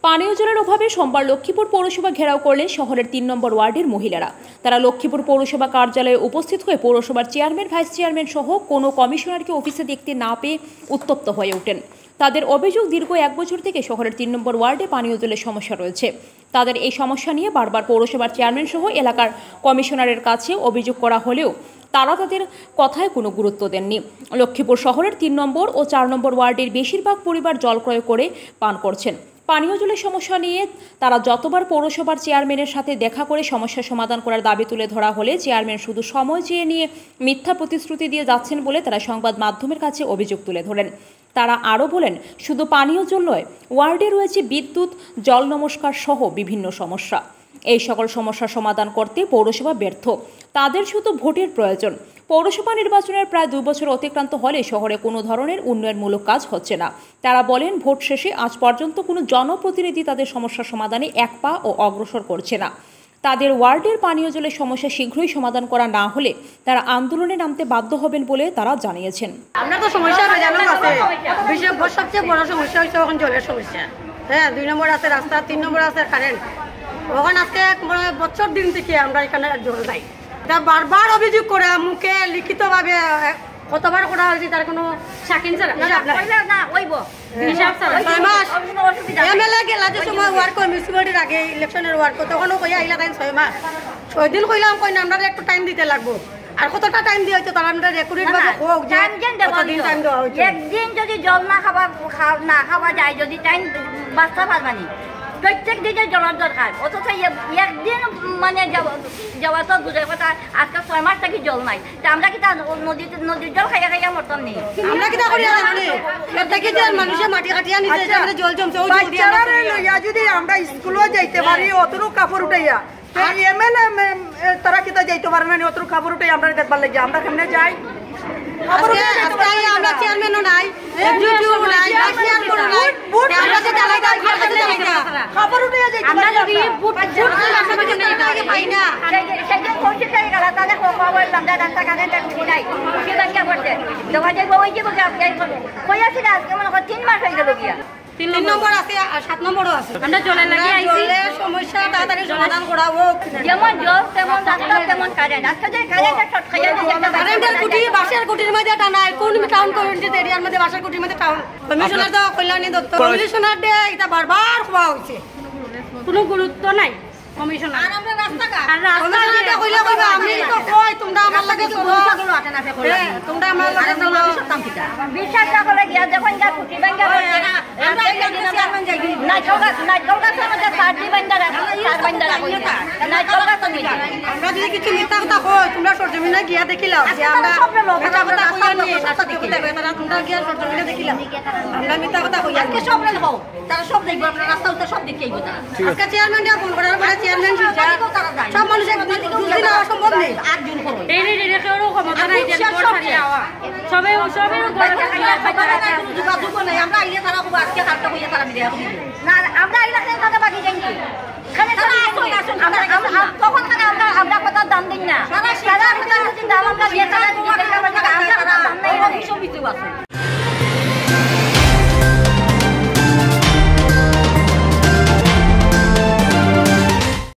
পানীয় জলের অভাবে সোমবার লক্ষ্মীপুর পৌরসভা ঘেরাও করলেন শহরের ৩ নম্বর ওয়ার্ডের মহিলারা। তারা লক্ষ্মীপুর পৌরসভা কার্যালয়ে উপস্থিত হয়ে পৌরসভার চেয়ারম্যান, ভাইস চেয়ারম্যান সহ কোনো কমিশনারকে অফিসে দেখতে না পেয়ে উত্তপ্ত হয়ে ওঠেন। তাদের অভিযোগ, দীর্ঘ ১ বছর থেকে শহরের ৩ নম্বর ওয়ার্ডে পানীয় জলের সমস্যা রয়েছে। তাদের এই সমস্যা নিয়ে বারবার পৌরসভার চেয়ারম্যান সহ এলাকার কমিশনারের কাছে অভিযোগ করা হলেও তারা তাদের কথায় কোনো গুরুত্ব দেননি। লক্ষ্মীপুর শহরের ৩ নম্বর ও ৪ নম্বর ওয়ার্ডের বেশিরভাগ পরিবার জল ক্রয় করে পান করছেন। পানীয় জলের সমস্যা নিয়ে তারা যতবার পৌরসভার চেয়ারম্যানের সাথে দেখা করে সমস্যা সমাধান করার দাবি তুলে ধরা হলে চেয়ারম্যান শুধু সময় চেয়ে নিয়ে মিথ্যা প্রতিশ্রুতি দিয়ে যাচ্ছেন বলে তারা সংবাদ মাধ্যমের কাছে অভিযোগ তুলে ধরেন। তারা আরও বলেন, শুধু পানীয় জল নয়, ওয়ার্ডে রয়েছে বিদ্যুৎ, জল নমস্কার সহ বিভিন্ন সমস্যা। এই সকল সমস্যার সমাধান করতে পৌরসভা ব্যর্থ। তাদের শুধু ভোটের প্রয়োজন। পৌরসভা নির্বাচনের প্রায় 2 বছর অতিক্রান্ত হলে শহরে কোনো ধরনের উন্নয়নমূলক কাজ হচ্ছে না। তারা বলেন, ভোট শেষে আজ পর্যন্ত কোনো জনপ্রতিনিধি তাদের সমস্যার সমাধানে এক পা ও অগ্রসর করছে না। তাদের ওয়ার্ডের পানীয় জলের সমস্যা শীঘ্রই সমাধান করা না হলে তারা আন্দোলনে নামতে বাধ্য হবেন বলে তারা জানিয়েছেন। আমরা তো সমস্যা সবচেয়ে বড় সমস্যা হচ্ছে এখন জলের সমস্যা। হ্যাঁ, 2 নম্বর আছে রাস্তা, 3 নম্বর আছে কারেন্ট। ওখানে আজকে বছর দিন থেকে আমরা এখানে জল নাই। বারবার অভিযোগ করে মুখে লিখিতভাবে কতবার করা হয়েছে, তার কোনো সাকিন এমএলএ গেলা যে সময় ওয়ার্ড করে মিউনিসিপালিটির আগে ইলেকশনের ওয়ার্ড করে তখনও কইয়া আইলা তাই 6 মাস 6 দিন কইলাম, কই না আমরা একটু টাইম দিতে লাগবো। আর কতটা টাইম দিয়ে হচ্ছে তারা আমরা রেকর্ডেড ভাবে হোক যে টাইম দেওয়া হচ্ছে। একদিন যদি জল না খাওয়া যায়, যদি টাইম বাঁচতে পারবানি, প্রত্যেক দিনের জলের দরকার। অথচ একদিন মানে যাওয়া তো দূরের কথা, আজকে 6 মাস থেকে জল নাই। আমরা কি নদীর জল খাইয়া খাইয়া মরতাম নি? আমরা কি করি থেকে যে মানুষের মাটি কাটিয়া নিতে জল জমছে যদি আমরা স্কুলও যাইতে পারি অতটুকু কাপড় উঠাইয়া, এমএলএ তারা কিতা যাইতে পারে না, অতটুকু কাপড় উঠাই আমরা দেখবার লাগে আমরা কেমনে যাই? আমরা চেয়ারম্যানও নাই, এক্সিকিউটিভ নাই, ভাইস চেয়ারম্যানও নাই, আমরা যে জায়গায় খবর উঠে যাই আমরা যদি বুট পাই না সেদিন পৌঁছে যাই গেল তাহলে খবর আমরা রাস্তা কারেন্ট খুঁজি নাই, খুঁজি ব্যাংকে করতে যোগাযোগ ওই যে কই আছে আজকে মনে হয় 3 মাস হয়ে গেল গিয়া। 3 নম্বর আছে আর 7 নম্বরও আছে। আমরা জলের লাগি আইছি, সমস্যা তাড়াতাড়ি সমাধান করা হোক। যেমন জল তেমন রাস্তা তেমন কারেন্ট। আজকে যে কারেন্টটা শর্ট খাইয়া দিয়েছে, কারেন্টের কুটি বাসের কুটির মধ্যে টানায় কোন টাউন কমিউনিটি এরিয়ার মধ্যে বাসের কুটির মধ্যে টাউন কমিশনার তো কল্যাণী দত্ত কমিশনার দে এটা বারবার খোয়া হইছে, কোনো গুরুত্ব নাই কমিশনার। আর আমরা রাস্তাঘাট আর রাস্তাঘাটে কইলা কইবা আমি তো কই তোমরা আমার লাগে সমস্যাগুলো আটে না করে তোমরা আমার লাগে তোমরা সত্তাম কিটা বিশ্বাস না করে গিয়া যখন যা কুটি ব্যাংকে করতে না আমরা চেয়ারম্যান যাই না চলগা আমাদের পার্টি বান্দারা সার বান্দারা কইতা না চলগা তো মিটা। আমরা যদি কিছু মিথ্যা কথা কই তোমরা সরজমিনে গিয়া দেখিলাও যে আমরা মিথ্যা কথা কইয়া নি সত্যি কথা বেতারা তোমরা গিয়া সরজমিনে দেখিলাও আমরা মিথ্যা কথা কইয়া আজকে সব লোক হও তারা সব দেখব, আমরা রাস্তা উত্তর সব দেখাইব। তারা আজকে চেয়ারম্যান দিয়া ফোন করার পরে চেয়ারম্যান সব মানুষের বুঝি না অসম্ভব নেই। 8 জন করো এই কেউ ক্ষমতা নাই যে সবাই যোগাযোগ নাই। আমরা আইলে তারা খুব আজকে কাটটা কইয়া তারা মিলে না আমরা আইলা কেন কথা বাকি যাই কি খানে তারা আমরা তখন খানে আমরা কথা দাম দিই না, তারা কথা যদি দাম আমরা দিয়ে তারা আমরা দাম নাই, এরা 220 আছে।